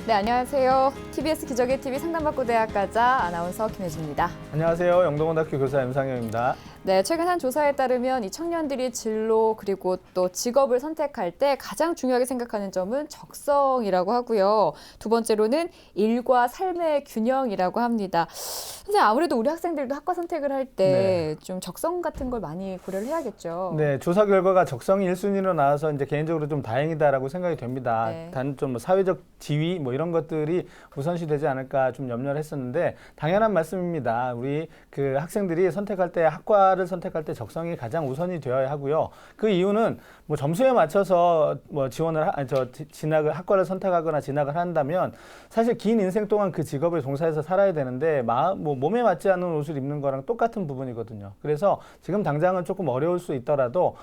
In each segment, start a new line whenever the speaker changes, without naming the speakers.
네, 안녕하세요. TBS 기적의 TV 상담받고 대학가자 아나운서 김혜주입니다.
안녕하세요. 영동고등학교 교사 임상영입니다.
네, 최근 한 조사에 따르면 이 청년들이 진로 그리고 또 직업을 선택할 때 가장 중요하게 생각하는 점은 적성이라고 하고요. 두 번째로는 일과 삶의 균형이라고 합니다. 선생님, 아무래도 우리 학생들도 학과 선택을 할 때 좀 적성 같은 걸 많이 고려를 해야겠죠.
네, 조사 결과가 적성이 1순위로 나와서 이제 개인적으로 좀 다행이다라고 생각이 됩니다.
네.
단 좀 사회적 지위 뭐 이런 것들이 우선시 되지 않을까 좀 염려를 했었는데 당연한 말씀입니다. 우리 그 학생들이 선택할 때 학과를 선택할 때 적성이 가장 우선이 되어야 하고요. 그 이유는 뭐 점수에 맞춰서 뭐 진학을 학과를 선택하거나 진학을 한다면 사실 긴 인생 동안 그 직업을 종사해서 살아야 되는데 몸에 맞지 않는 옷을 입는 거랑 똑같은 부분이거든요. 그래서 지금 당장은 조금 어려울 수 있더라도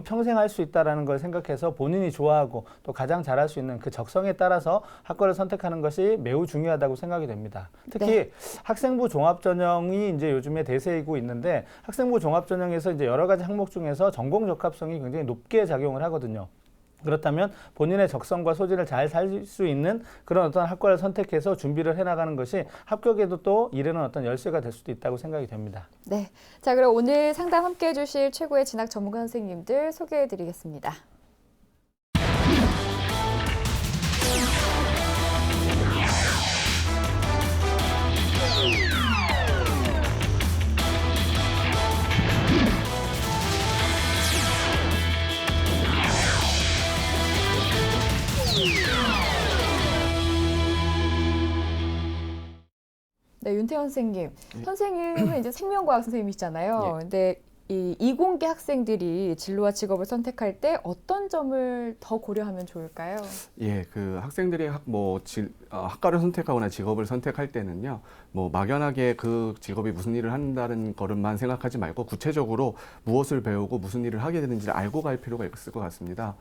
평생 할 수 있다라는 걸 생각해서 본인이 좋아하고 또 가장 잘할 수 있는 그 적성에 따라서 학과를 선택하는 것이 매우 중요하다고 생각이 됩니다. 특히 학생부 종합전형이 이제 요즘에 대세이고 있는데 학생부 종합전형에서 이제 여러 가지 항목 중에서 전공 적합성이 굉장히 높게 작용을 하거든요. 그렇다면 본인의 적성과 소질을 잘 살 수 있는 그런 어떤 학과를 선택해서 준비를 해나가는 것이 합격에도 또 이르는 어떤 열쇠가 될 수도 있다고 생각이 됩니다.
네, 자 그럼 오늘 상담 함께해 주실 최고의 진학 전문가 선생님들 소개해 드리겠습니다. 네, 윤태원 선생님. 선생님은 이제 생명과학 선생님이시잖아요. 근데 이 이공계 학생들이 진로와 직업을 선택할 때 어떤 점을 더 고려하면 좋을까요?
예, 그 학생들이 학과를 선택하거나 직업을 선택할 때는요, 뭐 막연하게 그 직업이 무슨 일을 한다는 것만 생각하지 말고 구체적으로 무엇을 배우고 무슨 일을 하게 되는지를 알고 갈 필요가 있을 것 같습니다.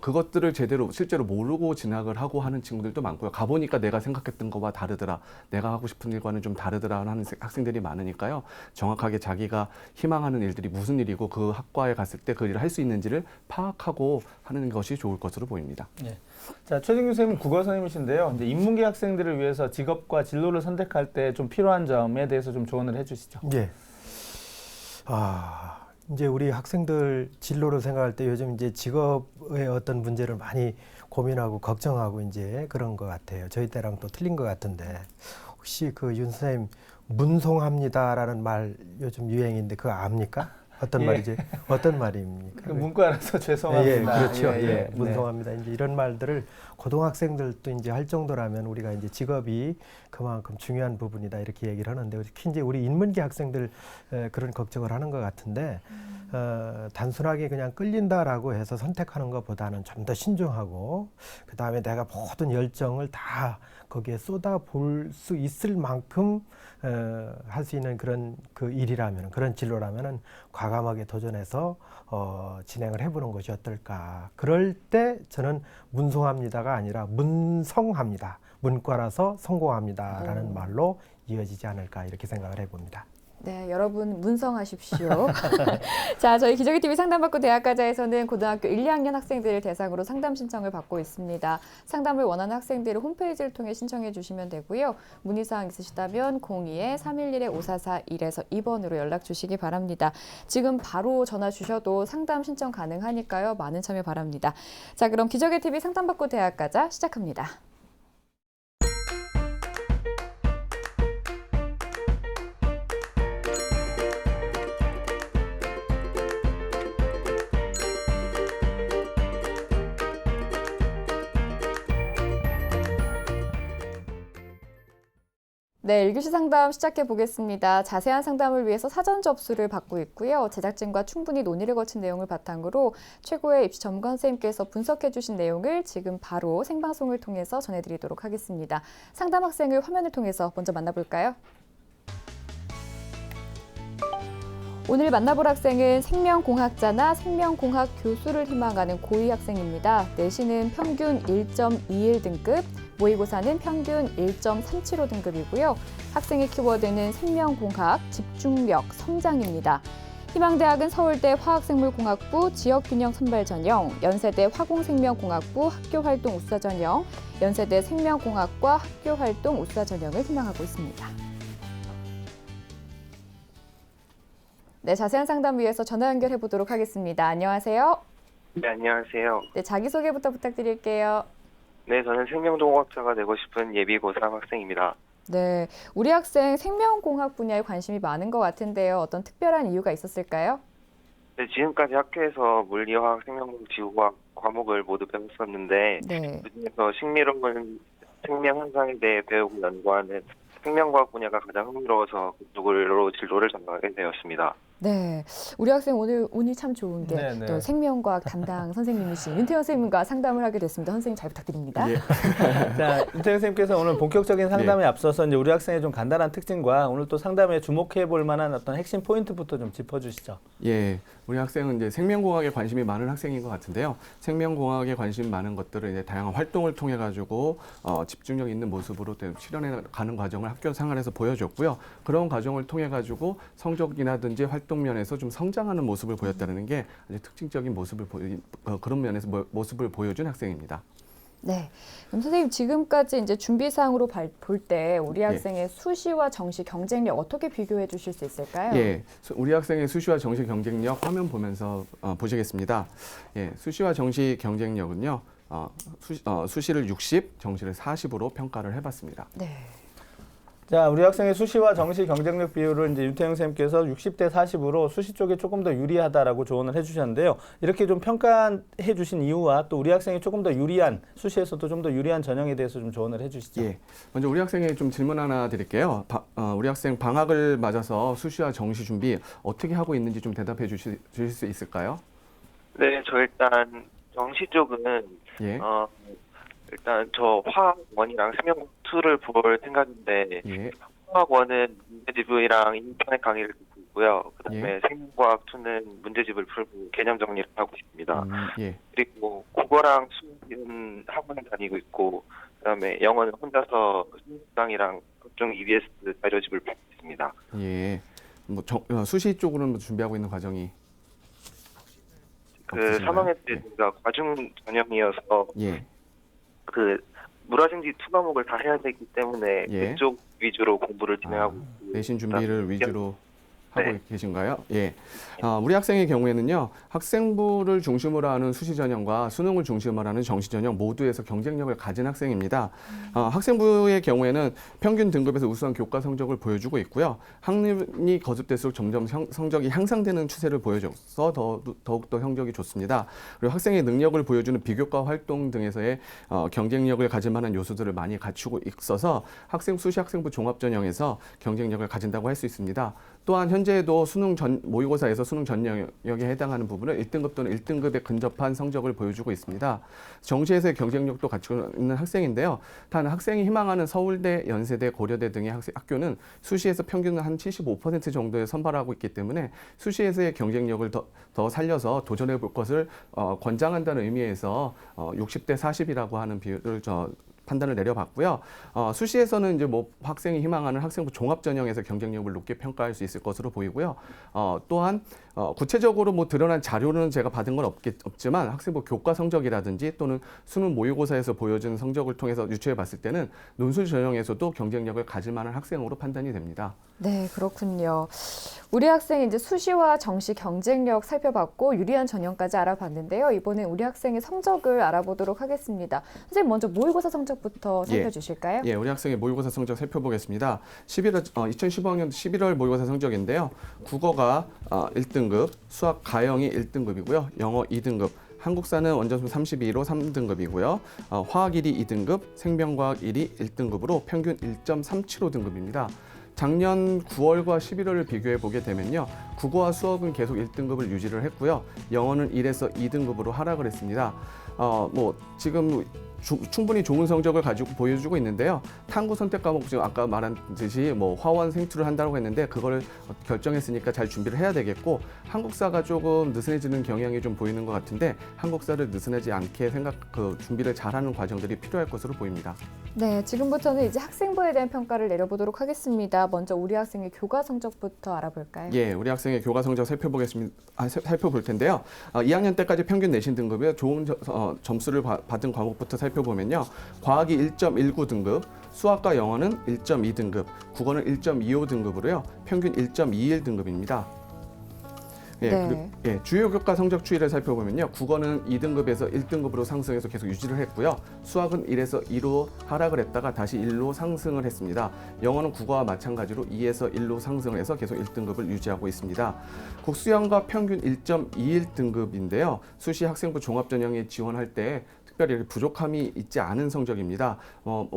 그것들을 실제로 모르고 진학을 하고 하는 친구들도 많고요. 가보니까 내가 생각했던 것과 다르더라, 내가 하고 싶은 일과는 좀 다르더라 하는 학생들이 많으니까요. 정확하게 자기가 희망하는 일들이 무슨 일이고 그 학과에 갔을 때 그 일을 할 수 있는지를 파악하고 하는 것이 좋을 것으로 보입니다.
네. 자, 최진규 선생님은 국어 선생님이신데요. 이제 인문계 학생들을 위해서 직업과 진로를 선택할 때 좀 필요한 점에 대해서 좀 조언을 해주시죠.
예. 이제 우리 학생들 진로를 생각할 때 요즘 이제 직업의 어떤 문제를 많이 고민하고 걱정하고 이제 그런 것 같아요. 저희 때랑 또 틀린 것 같은데 혹시 그 윤 선생님 문송합니다라는 말 요즘 유행인데 그거 압니까? 어떤 말이지? 어떤 말입니까?
그 문과라서 죄송합니다.
예, 그렇죠.
예.
문송합니다. 이제 이런 말들을 고등학생들도 이제 할 정도라면 우리가 이제 직업이 그만큼 중요한 부분이다 이렇게 얘기를 하는데 특히 이제 우리 인문계 학생들 그런 걱정을 하는 것 같은데 단순하게 그냥 끌린다라고 해서 선택하는 것보다는 좀 더 신중하고 그 다음에 내가 모든 열정을 다 거기에 쏟아볼 수 있을 만큼 할 수 있는 그런 그 일이라면 그런 진로라면은 과감하게 도전해서 진행을 해보는 것이 어떨까. 그럴 때 저는 문송합니다가 아니라 문성합니다. 문과라서 성공합니다라는 말로 이어지지 않을까 이렇게 생각을 해봅니다.
네, 여러분 문성하십시오. 자, 저희 기적의 TV 상담받고 대학가자에서는 고등학교 1, 2학년 학생들을 대상으로 상담 신청을 받고 있습니다. 상담을 원하는 학생들은 홈페이지를 통해 신청해 주시면 되고요. 문의사항 있으시다면 02-311-5441에서 2번으로 연락 주시기 바랍니다. 지금 바로 전화 주셔도 상담 신청 가능하니까요. 많은 참여 바랍니다. 자, 그럼 기적의 TV 상담받고 대학가자 시작합니다. 네, 1교시 상담 시작해 보겠습니다. 자세한 상담을 위해서 사전 접수를 받고 있고요. 제작진과 충분히 논의를 거친 내용을 바탕으로 최고의 입시 전문가 선생님께서 분석해 주신 내용을 지금 바로 생방송을 통해서 전해드리도록 하겠습니다. 상담 학생을 화면을 통해서 먼저 만나볼까요? 오늘 만나볼 학생은 생명공학자나 생명공학 교수를 희망하는 고2 학생입니다. 내신은 평균 1.21 등급, 모의고사는 평균 1.375 등급이고요. 학생의 키워드는 생명공학, 집중력, 성장입니다. 희망대학은 서울대 화학생물공학부 지역균형 선발 전형, 연세대 화공생명공학부 학교활동 우수 전형, 연세대 생명공학과 학교활동 우수 전형을 희망하고 있습니다. 네, 자세한 상담 위해서 전화 연결해 보도록 하겠습니다. 안녕하세요.
네, 안녕하세요.
네, 자기소개부터 부탁드릴게요.
네, 저는 생명동학자가 되고 싶은 예비 고3 학생입니다.
네, 우리 학생 생명공학 분야에 관심이 많은 것 같은데요. 어떤 특별한 이유가 있었을까요?
네, 지금까지 학교에서 물리화학, 생명공학, 지구과학 과목을 모두 배웠었는데
네.
그중에서 식미로운 생명 현상에 대해 배우고 연구하는 생명과학 분야가 가장 흥미로워서 그쪽으로 진로를 정하게 되었습니다.
네, 우리 학생 오늘 운이 참 좋은 게
네, 네.
또 생명과학 담당 선생님이신 윤태현 선생님과 상담을 하게 됐습니다. 선생님 잘 부탁드립니다.
예.
자, 윤태영 선생님께서 오늘 본격적인 상담에 앞서서 이제 우리 학생의 좀 간단한 특징과 오늘 또 상담에 주목해 볼 만한 어떤 핵심 포인트부터 좀 짚어주시죠.
예, 우리 학생은 이제 생명공학에 관심이 많은 학생인 것 같은데요. 생명공학에 관심 많은 것들을 이제 다양한 활동을 통해 가지고 집중력 있는 모습으로 실현해 가는 과정을 학교 생활에서 보여줬고요. 그런 과정을 통해 가지고 성적이라든지 활동 면에서 좀 성장하는 모습을 보였다는 게 아주 특징적인 모습을 그런 면에서 모습을 보여준 학생입니다.
네, 그럼 선생님 지금까지 이제 준비사항으로 볼 때 우리 학생의 수시와 정시 경쟁력 어떻게 비교해 주실 수 있을까요?
예, 우리 학생의 수시와 정시 경쟁력 화면 보면서 보시겠습니다. 예, 수시와 정시 경쟁력은요, 수시를 60, 정시를 40으로 평가를 해봤습니다.
네.
자, 우리 학생의 수시와 정시 경쟁력 비율을 이제 윤태영 선생님께서 60대 40으로 수시 쪽에 조금 더 유리하다라고 조언을 해주셨는데요. 이렇게 좀 평가해 주신 이유와 또 우리 학생이 조금 더 유리한 수시에서도 좀 더 유리한 전형에 대해서 좀 조언을 해주시죠.
예, 먼저 우리 학생에 좀 질문 하나 드릴게요. 우리 학생 방학을 맞아서 수시와 정시 준비 어떻게 하고 있는지 좀 대답해 주실 수 있을까요?
네, 저 일단 정시 쪽은
예,
일단 저 화학 1이랑 생명과학 2를 볼 생각인데
예,
화학 1은 문제집이랑 인터넷 강의를 듣고 있고요. 그다음에
예.
생명과학 2는 문제집을 풀고 개념 정리를 하고 있습니다.
예,
그리고 국어랑 수학은 학원을 다니고 있고 그다음에 영어는 혼자서 수학이랑 각종 EBS 자료집을 보고 있습니다.
예. 뭐 수시 쪽으로는 준비하고 있는 과정이
그
없으신가요?
3학년 때 제가 과중 전형이어서
예,
그 물화생지 2 과목을 다 해야 되기 때문에
예.
그쪽 위주로 공부를 진행하고 있고
내신 준비를 위주로 하고
네.
계신가요? 예. 우리 학생의 경우에는요, 학생부를 중심으로 하는 수시 전형과 수능을 중심으로 하는 정시 전형 모두에서 경쟁력을 가진 학생입니다. 학생부의 경우에는 평균 등급에서 우수한 교과 성적을 보여주고 있고요. 학년이 거듭될수록 점점 성적이 향상되는 추세를 보여줘서 더욱더 성적이 좋습니다. 그리고 학생의 능력을 보여주는 비교과 활동 등에서의 경쟁력을 가질 만한 요소들을 많이 갖추고 있어서 수시 학생부 종합 전형에서 경쟁력을 가진다고 할 수 있습니다. 또한 현재에도 모의고사에서 수능 전 영역에 해당하는 부분을 1등급 또는 1등급에 근접한 성적을 보여주고 있습니다. 정시에서의 경쟁력도 갖추고 있는 학생인데요. 단 학생이 희망하는 서울대, 연세대, 고려대 등의 학교는 수시에서 평균 한 75% 정도에 선발하고 있기 때문에 수시에서의 경쟁력을 더 살려서 도전해 볼 것을 권장한다는 의미에서 60대 40이라고 하는 비율을 판단을 내려봤고요. 수시에서는 이제 뭐 학생이 희망하는 학생부 종합 전형에서 경쟁력을 높게 평가할 수 있을 것으로 보이고요. 또한 구체적으로 뭐 드러난 자료는 제가 받은 건 없지만 학생부 교과 성적이라든지 또는 수능 모의고사에서 보여준 성적을 통해서 유추해 봤을 때는 논술 전형에서도 경쟁력을 가질 만한 학생으로 판단이 됩니다.
네, 그렇군요. 우리 학생이 이제 수시와 정시 경쟁력 살펴봤고 유리한 전형까지 알아봤는데요. 이번에 우리 학생의 성적을 알아보도록 하겠습니다. 선생님 먼저 모의고사 성적부터 살펴주실까요?
예, 우리 학생의 모의고사 성적 살펴보겠습니다. 2015학년 11월 모의고사 성적인데요. 국어가 1등급, 수학 가영이 1등급이고요. 영어 2등급, 한국사는 원전수 32로 3등급이고요. 화학 1이 2등급, 생명과학 1이 1등급으로 평균 1.375등급입니다. 작년 9월과 11월을 비교해 보게 되면요. 국어와 수학은 계속 1등급을 유지를 했고요. 영어는 1에서 2등급으로 하락을 했습니다. 지금 충분히 좋은 성적을 가지고 보여주고 있는데요. 탐구 선택 과목 지금 아까 말한 듯이 화원 생투를 한다고 했는데 그거를 결정했으니까 잘 준비를 해야 되겠고 한국사가 조금 느슨해지는 경향이 좀 보이는 것 같은데 한국사를 느슨하지 않게 준비를 잘하는 과정들이 필요할 것으로 보입니다.
네, 지금부터는 이제 학생부에 대한 평가를 내려보도록 하겠습니다. 하겠습니다. 먼저 우리 학생의 교과 성적부터 알아볼까요?
예, 우리 학생의 교과 성적 살펴볼 텐데요. 2학년 때까지 평균 내신 등급에 좋은 점수를 받은 과목부터 살펴보면요. 과학이 1.19 등급, 수학과 영어는 1.2 등급, 국어는 1.25 등급으로요. 평균 1.21 등급입니다. 예,
네.
그리고 주요 교과 성적 추이를 살펴보면요. 국어는 2등급에서 1등급으로 상승해서 계속 유지를 했고요. 수학은 1에서 2로 하락을 했다가 다시 1로 상승을 했습니다. 영어는 국어와 마찬가지로 2에서 1로 상승을 해서 계속 1등급을 유지하고 있습니다. 국수영과 평균 1.21 등급인데요. 수시 학생부 종합전형에 지원할 때 특별히 부족함이 있지 않은 성적입니다.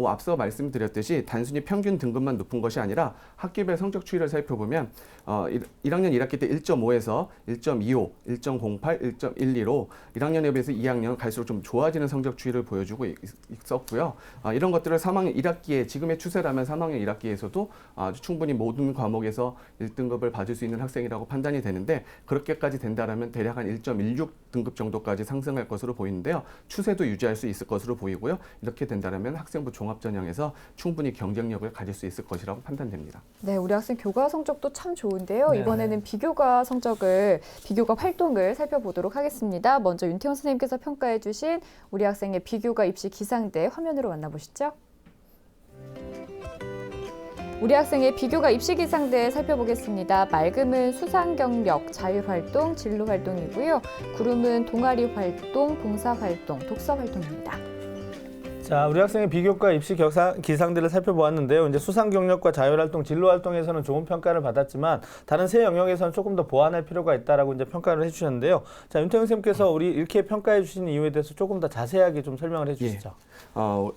앞서 말씀드렸듯이 단순히 평균 등급만 높은 것이 아니라 학기별 성적 추이를 살펴보면 1학년 1학기 때 1.5에서 1.25, 1.08, 1.12로 1학년에 비해서 2학년 갈수록 좀 좋아지는 성적 추이를 보여주고 있었고요. 이런 것들을 3학년 1학기에 지금의 추세라면 3학년 1학기에서도 아주 충분히 모든 과목에서 1등급을 받을 수 있는 학생이라고 판단이 되는데 그렇게까지 된다라면 대략 한 1.16 등급 정도까지 상승할 것으로 보이는데요. 추세도 유지할 수 있을 것으로 보이고요. 이렇게 된다면 학생부 종합전형에서 충분히 경쟁력을 가질 수 있을 것이라고 판단됩니다.
네, 우리 학생 교과 성적도 참 좋은데요.
네.
이번에는 비교과 활동을 살펴보도록 하겠습니다. 먼저 윤태원 선생님께서 평가해 주신 우리 학생의 비교과 입시 기상대 화면으로 만나보시죠. 우리 학생의 비교과 입시 기상대 살펴보겠습니다. 맑음은 수상 경력, 자율 활동, 진로 활동이고요. 구름은 동아리 활동, 봉사 활동, 독서 활동입니다.
자, 우리 학생의 비교과 입시 기상들을 살펴보았는데요. 이제 수상 경력과 자율활동, 진로 활동에서는 좋은 평가를 받았지만 다른 세 영역에서는 조금 더 보완할 필요가 있다라고 이제 평가를 해주셨는데요. 자, 윤태영 선생님께서 우리 이렇게 평가해 주신 이유에 대해서 조금 더 자세하게 좀 설명을 해주시죠.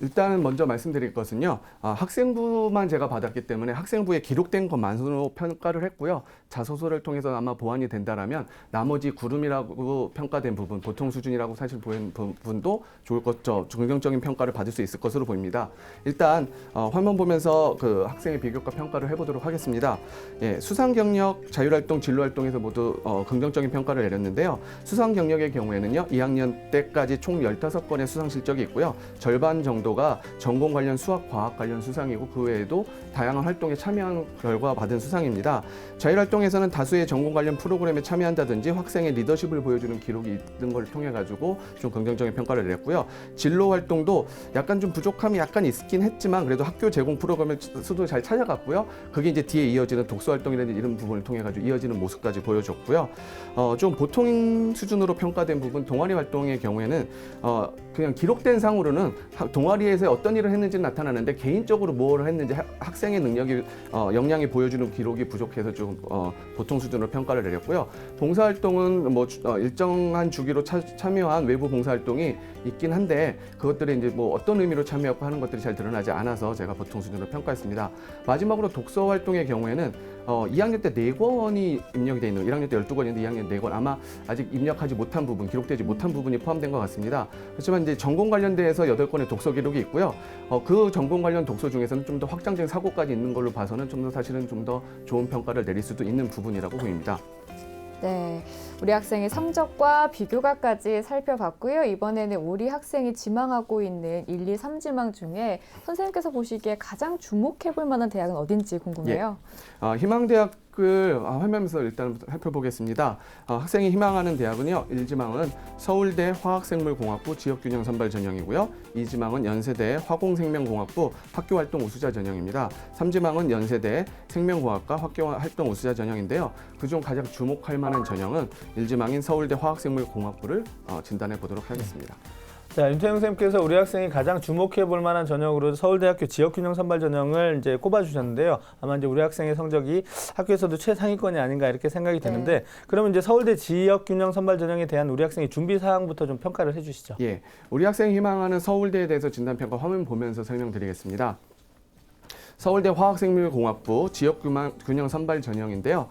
일단 먼저 말씀드릴 것은요. 학생부만 제가 받았기 때문에 학생부에 기록된 것만으로 평가를 했고요. 자소서를 통해서 아마 보완이 된다라면 나머지 구름이라고 평가된 부분, 보통 수준이라고 사실 보이는 부분도 좋을 것죠. 긍정적인 평가를 받을 수 있을 것으로 보입니다. 일단 화면 보면서 그 학생의 비교과 평가를 해보도록 하겠습니다. 예, 수상 경력, 자율활동, 진로활동에서 모두 긍정적인 평가를 내렸는데요. 수상 경력의 경우에는요. 2학년 때까지 총 15건의 수상 실적이 있고요. 절반 정도가 전공 관련 수학, 과학 관련 수상이고 그 외에도 다양한 활동에 참여한 결과 받은 수상입니다. 자율활동에서는 다수의 전공 관련 프로그램에 참여한다든지 학생의 리더십을 보여주는 기록이 있는 걸 통해 가지고 좀 긍정적인 평가를 내렸고요. 진로 활동도 약간 좀 부족함이 약간 있긴 했지만 그래도 학교 제공 프로그램을 수도 잘 찾아갔고요. 그게 이제 뒤에 이어지는 독서 활동이라든지 이런 부분을 통해 가지고 이어지는 모습까지 보여줬고요. 좀 보통 수준으로 평가된 부분 동아리 활동의 경우에는 그냥 기록된 상으로는 동아리에서 어떤 일을 했는지는 나타나는데 개인적으로 뭘 했는지 학생의 능력이 역량이 보여주는 기록이 부족해서 좀 보통 수준으로 평가를 내렸고요. 봉사활동은 뭐 일정한 주기로 참여한 외부 봉사활동이 있긴 한데 그것들이 이제 뭐 어떤 의미로 참여하고 하는 것들이 잘 드러나지 않아서 제가 보통 수준으로 평가했습니다. 마지막으로 독서 활동의 경우에는 2학년 때 4권이 입력이 되어 있는 1학년 때 12권인데 2학년 4권 아마 아직 입력하지 못한 부분, 기록되지 못한 부분이 포함된 것 같습니다. 그렇지만 이제 전공 관련돼서 8건의 독서 기록이 있고요. 그 전공 관련 독서 중에서는 좀 더 확장된 사고까지 있는 걸로 봐서는 좀 더 사실은 좀 더 좋은 평가를 내릴 수도 있는 부분이라고 보입니다.
네, 우리 학생의 성적과 비교과까지 살펴봤고요. 이번에는 우리 학생이 지망하고 있는 1, 2, 3지망 중에 선생님께서 보시기에 가장 주목해 볼 만한 대학은 어딘지 궁금해요.
희망대학을 화면에서 일단 살펴보겠습니다. 학생이 희망하는 대학은요. 1지망은 서울대 화학생물공학부 지역균형 선발 전형이고요. 2지망은 연세대 화공생명공학부 학교활동 우수자 전형입니다. 3지망은 연세대 생명공학과 학교활동 우수자 전형인데요. 그중 가장 주목할 만한 전형은 1지망인 서울대 화학생물공학부를 진단해 보도록 하겠습니다.
자, 윤태영 선생님께서 우리 학생이 가장 주목해 볼 만한 전형으로 서울대학교 지역균형 선발 전형을 이제 꼽아주셨는데요. 아마 이제 우리 학생의 성적이 학교에서도 최상위권이 아닌가 이렇게 생각이 되는데, 그러면 이제 서울대 지역균형 선발 전형에 대한 우리 학생의 준비 사항부터 좀 평가를 해주시죠.
예, 우리 학생이 희망하는 서울대에 대해서 진단평가 화면 보면서 설명드리겠습니다. 서울대 화학생물공학부 지역균형 선발 전형인데요.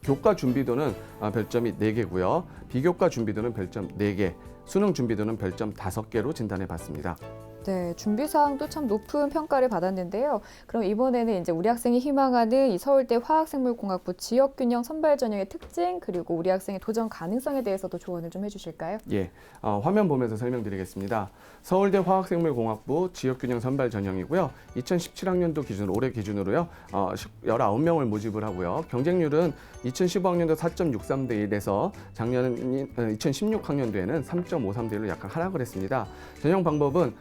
교과 준비도는 별점이 4개고요. 비교과 준비도는 별점 4개, 수능 준비도는 별점 5개로 진단해 봤습니다.
네, 준비 사항도 참 높은 평가를 받았는데요. 그럼 이번에는 이제 우리 학생이 희망하는 이 서울대 화학생물공학부 지역균형 선발 전형의 특징 그리고 우리 학생의 도전 가능성에 대해서도 조언을 좀 해주실까요?
예, 화면 보면서 설명드리겠습니다. 서울대 화학생물공학부 지역균형 선발 전형이고요. 2017학년도 기준으로 올해 기준으로요. 19명을 모집을 하고요. 경쟁률은 2015학년도 4.63대 1에서 작년 2016학년도에는 3.53대 1로 약간 하락을 했습니다. 전형 방법은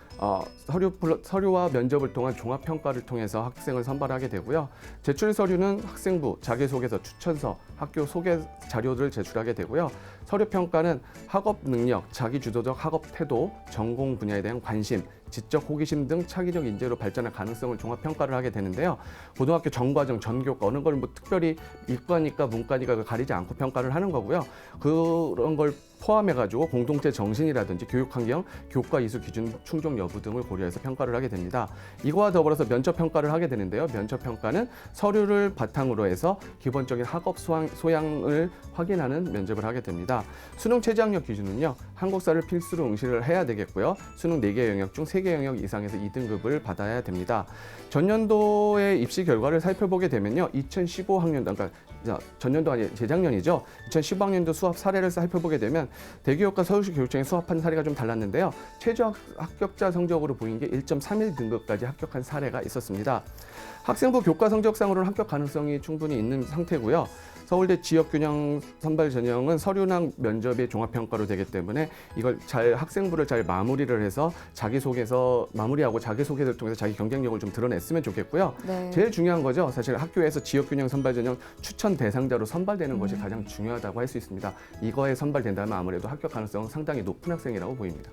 서류와 면접을 통한 종합평가를 통해서 학생을 선발하게 되고요. 제출 서류는 학생부, 자기소개서, 추천서, 학교 소개 자료를 제출하게 되고요. 서류 평가는 학업 능력, 자기주도적 학업 태도, 전공 분야에 대한 관심, 지적 호기심 등 차기적 인재로 발전할 가능성을 종합 평가를 하게 되는데요. 고등학교 전과정, 전교과 어느 걸 뭐 특별히 이과니까 문과니까 가리지 않고 평가를 하는 거고요. 그런 걸 포함해가지고 공동체 정신이라든지 교육 환경, 교과 이수 기준 충족 여부 등을 고려해서 평가를 하게 됩니다. 이거와 더불어서 면접 평가를 하게 되는데요. 면접 평가는 서류를 바탕으로 해서 기본적인 학업 소양을 확인하는 면접을 하게 됩니다. 수능 최저학력 기준은요. 한국사를 필수로 응시를 해야 되겠고요. 수능 4개 영역 중 3개 영역 이상에서 2등급을 받아야 됩니다. 전년도의 입시 결과를 살펴보게 되면요. 2015학년도, 그러니까 전년도 아니 재작년이죠. 2015학년도 수학 사례를 살펴보게 되면 대교육과 서울시 교육청에 수합한 사례가 좀 달랐는데요. 최저 합격자 성적으로 보인 게 1.31 등급까지 합격한 사례가 있었습니다. 학생부 교과 성적상으로는 합격 가능성이 충분히 있는 상태고요. 서울대 지역균형 선발 전형은 서류랑 면접의 종합평가로 되기 때문에 이걸 잘 학생부를 잘 마무리를 해서 자기소개서 마무리하고 자기소개를 통해서 자기 경쟁력을 좀 드러냈으면 좋겠고요.
네.
제일 중요한 거죠. 사실 학교에서 지역균형 선발 전형 추천 대상자로 선발되는 것이 가장 중요하다고 할 수 있습니다. 이거에 선발된다면 아무래도 합격 가능성은 상당히 높은 학생이라고 보입니다.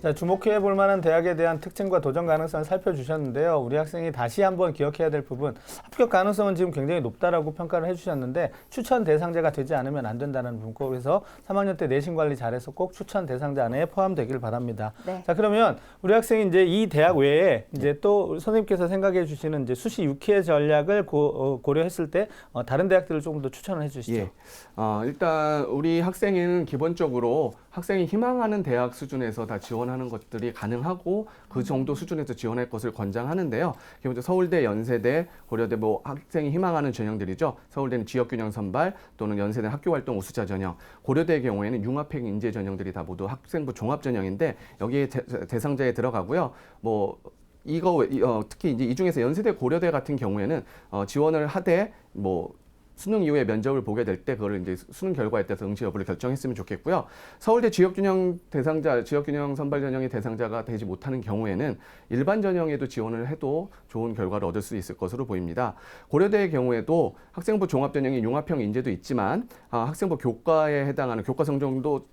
자, 주목해 볼 만한 대학에 대한 특징과 도전 가능성을 살펴주셨는데요. 우리 학생이 다시 한번 기억해야 될 부분, 합격 가능성은 지금 굉장히 높다라고 평가를 해주셨는데 추천 대상자가 되지 않으면 안 된다는 부분, 그래서 3학년 때 내신 관리 잘해서 꼭 추천 대상자 안에 포함되길 바랍니다.
네.
자, 그러면 우리 학생이 이제 이 대학 외에 이제 또 선생님께서 생각해 주시는 이제 수시 6회 전략을 고려했을 때 다른 대학들을 조금 더 추천을 해주시죠.
예. 일단 우리 학생은 기본적으로 학생이 희망하는 대학 수준에서 다 지원하는 것들이 가능하고 그 정도 수준에서 지원할 것을 권장하는데요. 기본적으로 서울대, 연세대, 고려대 뭐 학생이 희망하는 전형들이죠. 서울대는 지역균형 선발 또는 연세대는 학교활동 우수자 전형, 고려대의 경우에는 융합형 인재 전형들이 다 모두 학생부 종합 전형인데 여기에 대상자에 들어가고요. 뭐 특히 이제 이 중에서 연세대, 고려대 같은 경우에는 지원을 하되 뭐 수능 이후에 면접을 보게 될 때 그거를 이제 수능 결과에 따라서 응시 여부를 결정했으면 좋겠고요. 서울대 지역균형 선발 전형의 대상자가 되지 못하는 경우에는 일반 전형에도 지원을 해도 좋은 결과를 얻을 수 있을 것으로 보입니다. 고려대의 경우에도 학생부 종합 전형이 융합형 인재도 있지만 학생부 교과에 해당하는 교과 성적도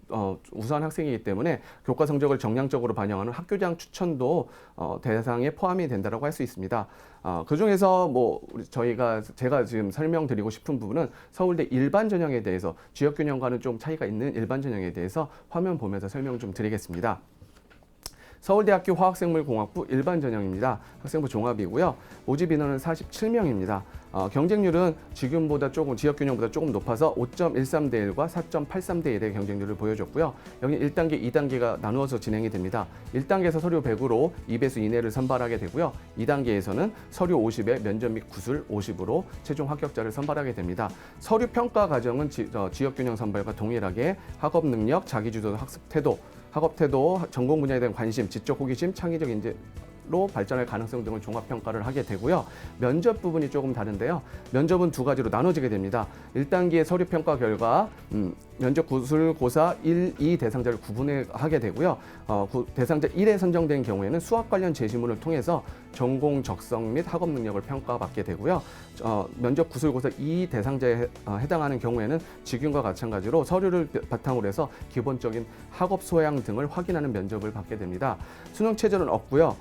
우수한 학생이기 때문에 교과 성적을 정량적으로 반영하는 학교장 추천도 대상에 포함이 된다고 할 수 있습니다. 그 중에서 뭐 제가 지금 설명드리고 싶은 부분은 서울대 일반 전형에 대해서 지역균형과는 좀 차이가 있는 일반 전형에 대해서 화면 보면서 설명 좀 드리겠습니다. 서울대학교 화학생물공학부 일반 전형입니다. 학생부 종합이고요. 모집 인원은 47명입니다. 경쟁률은 지금보다 지역균형보다 조금 높아서 5.13대 1과 4.83대 1의 경쟁률을 보여줬고요. 여기 1단계, 2단계가 나누어서 진행이 됩니다. 1단계에서 서류 100으로 2배수 이내를 선발하게 되고요. 2단계에서는 서류 50에 면접 및 구술 50으로 최종 합격자를 선발하게 됩니다. 서류 평가 과정은 지역균형 선발과 동일하게 학업 능력, 자기주도 학습 태도, 전공 분야에 대한 관심, 지적 호기심, 창의적 인재로 발전할 가능성 등을 종합평가를 하게 되고요. 면접 부분이 조금 다른데요. 면접은 두 가지로 나눠지게 됩니다. 1단계 서류평가 결과 면접 구술, 고사 1, 2 대상자를 구분하게 되고요. 대상자 1에 선정된 경우에는 수학 관련 제시문을 통해서 전공 적성 및 학업 능력을 평가받게 되고요. 면접 구술, 고사 2 대상자에 해당하는 경우에는 지금과 마찬가지로 서류를 바탕으로 해서 기본적인 학업 소양 등을 확인하는 면접을 받게 됩니다. 수능 최저는 없고요.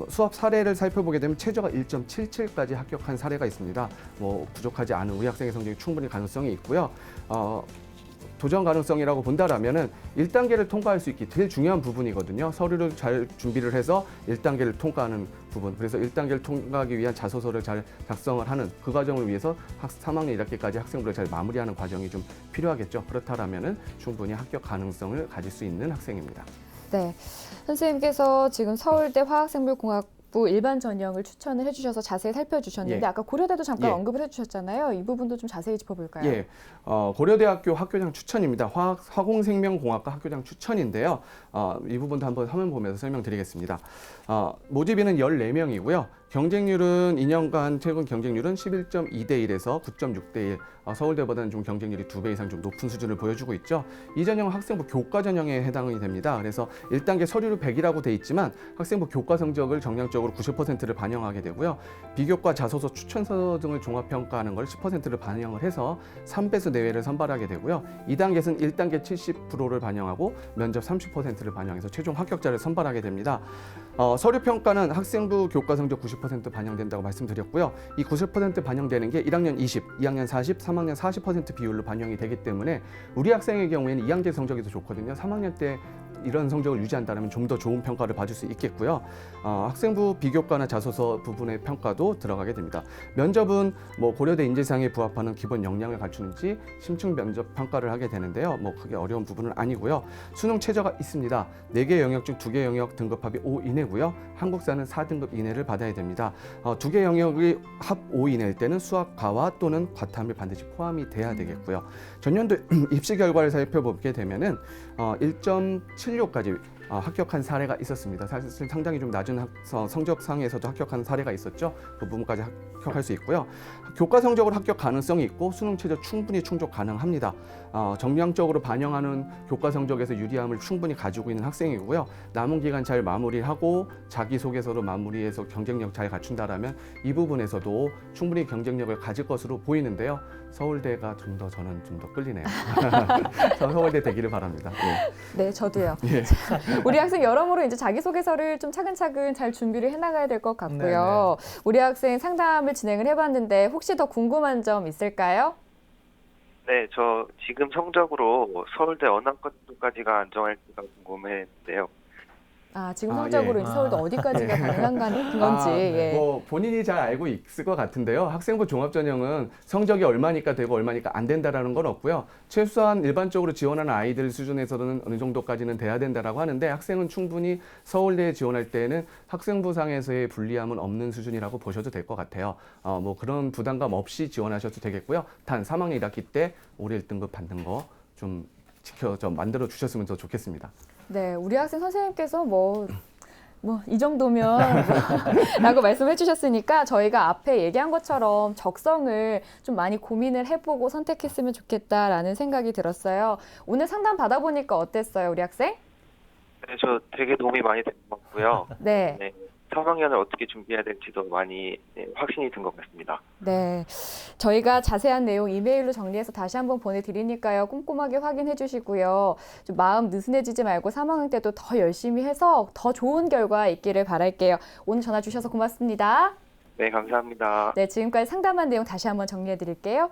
수업 사례를 살펴보게 되면 최저가 1.77까지 합격한 사례가 있습니다. 뭐 부족하지 않은 우리 학생의 성적이 충분히 가능성이 있고요. 도전 가능성이라고 본다라면은 1단계를 통과할 수 있기 제일 중요한 부분이거든요. 서류를 잘 준비를 해서 1단계를 통과하는 부분. 그래서 1단계를 통과하기 위한 자소서를 잘 작성을 하는 그 과정을 위해서 3학년 1학기까지 학생부를 잘 마무리하는 과정이 좀 필요하겠죠. 그렇다라면은 충분히 합격 가능성을 가질 수 있는 학생입니다.
네, 선생님께서 지금 서울대 화학생물공학부 일반 전형을 추천을 해주셔서 자세히 살펴주셨는데
예.
아까 고려대도 잠깐
예.
언급을 해주셨잖아요. 이 부분도 좀 자세히 짚어볼까요?
예, 고려대학교 학교장 추천입니다. 화공생명공학과 학교장 추천인데요. 이 부분도 한번 화면 보면서 설명드리겠습니다. 모집인은 14명이고요. 경쟁률은 2년간 최근 경쟁률은 11.2대 1에서 9.6대 1. 서울대보다는 좀 경쟁률이 2배 이상 좀 높은 수준을 보여주고 있죠. 이 전형은 학생부 교과 전형에 해당이 됩니다. 그래서 1단계 서류를 100이라고 돼 있지만 학생부 교과 성적을 정량적으로 90%를 반영하게 되고요. 비교과 자소서 추천서 등을 종합평가하는 걸 10%를 반영을 해서 3배수 내외를 선발하게 되고요. 2단계는 1단계 70%를 반영하고 면접 30%를 반영해서 최종 합격자를 선발하게 됩니다. 서류 평가는 학생부 교과 성적 90% 반영된다고 말씀드렸고요. 이 90% 반영되는 게 1학년 20, 2학년 40, 3학년 40% 비율로 반영이 되기 때문에 우리 학생의 경우에는 2학년 성적이 더 좋거든요. 3학년 때 이런 성적을 유지한다면 좀 더 좋은 평가를 받을 수 있겠고요. 학생부 비교과나 자소서 부분의 평가도 들어가게 됩니다. 면접은 뭐 고려대 인재상에 부합하는 기본 역량을 갖추는지 심층 면접 평가를 하게 되는데요. 뭐 크게 어려운 부분은 아니고요. 수능 최저가 있습니다. 4개 영역 중 2개 영역 등급합이 5 이내고요. 한국사는 4등급 이내를 받아야 됩니다. 2개 영역이 합 5 이내일 때는 수학 과와 또는 과탐이 반드시 포함이 돼야 되겠고요. 전년도 입시 결과를 살펴보게 되면은 1.76까지 합격한 사례가 있었습니다. 사실 상당히 좀 낮은 성적상에서도 합격한 사례가 있었죠. 그 부분까지 합격할 수 있고요. 교과 성적으로 합격 가능성이 있고 수능 최저 충분히 충족 가능합니다. 정량적으로 반영하는 교과 성적에서 유리함을 충분히 가지고 있는 학생이고요. 남은 기간 잘 마무리하고 자기소개서로 마무리해서 경쟁력 잘 갖춘다라면 이 부분에서도 충분히 경쟁력을 가질 것으로 보이는데요. 서울대가 저는 좀 더 끌리네요. 서울대 되기를 바랍니다. 예.
네, 저도요.
예.
우리 학생 여러모로 이제 자기소개서를 좀 차근차근 잘 준비를 해나가야 될 것 같고요. 우리 학생 상담을 진행을 해봤는데 혹시 더 궁금한 점 있을까요?
네, 저 지금 성적으로 서울대 언학과까지가 안정할지가 궁금했는데요.
지금 성적으로
예.
이제 서울대 어디까지가 가능한 건지. 예.
뭐 본인이 잘 알고 있을 것 같은데요. 학생부 종합전형은 성적이 얼마니까 되고 얼마니까 안 된다라는 건 없고요. 최소한 일반적으로 지원하는 아이들 수준에서는 어느 정도까지는 돼야 된다라고 하는데 학생은 충분히 서울대에 지원할 때는 학생부상에서의 불리함은 없는 수준이라고 보셔도 될 것 같아요. 뭐 그런 부담감 없이 지원하셔도 되겠고요. 단 3학년 1학기 때 올해 1등급 받는 거 좀 만들어 주셨으면 더 좋겠습니다.
네, 우리 학생 선생님께서 이 정도면 라고 말씀해 주셨으니까 저희가 앞에 얘기한 것처럼 적성을 좀 많이 고민을 해보고 선택했으면 좋겠다라는 생각이 들었어요. 오늘 상담 받아보니까 어땠어요, 우리 학생?
네, 저 되게 도움이 많이 된 것 같고요.
네.
네, 3학년을 어떻게 준비해야 될지도 많이 확신이 든 것 같습니다.
네, 저희가 자세한 내용 이메일로 정리해서 다시 한번 보내드리니까요. 꼼꼼하게 확인해 주시고요. 좀 마음 느슨해지지 말고 3학년 때도 더 열심히 해서 더 좋은 결과 있기를 바랄게요. 오늘 전화 주셔서 고맙습니다.
네, 감사합니다.
네, 지금까지 상담한 내용 다시 한번 정리해 드릴게요.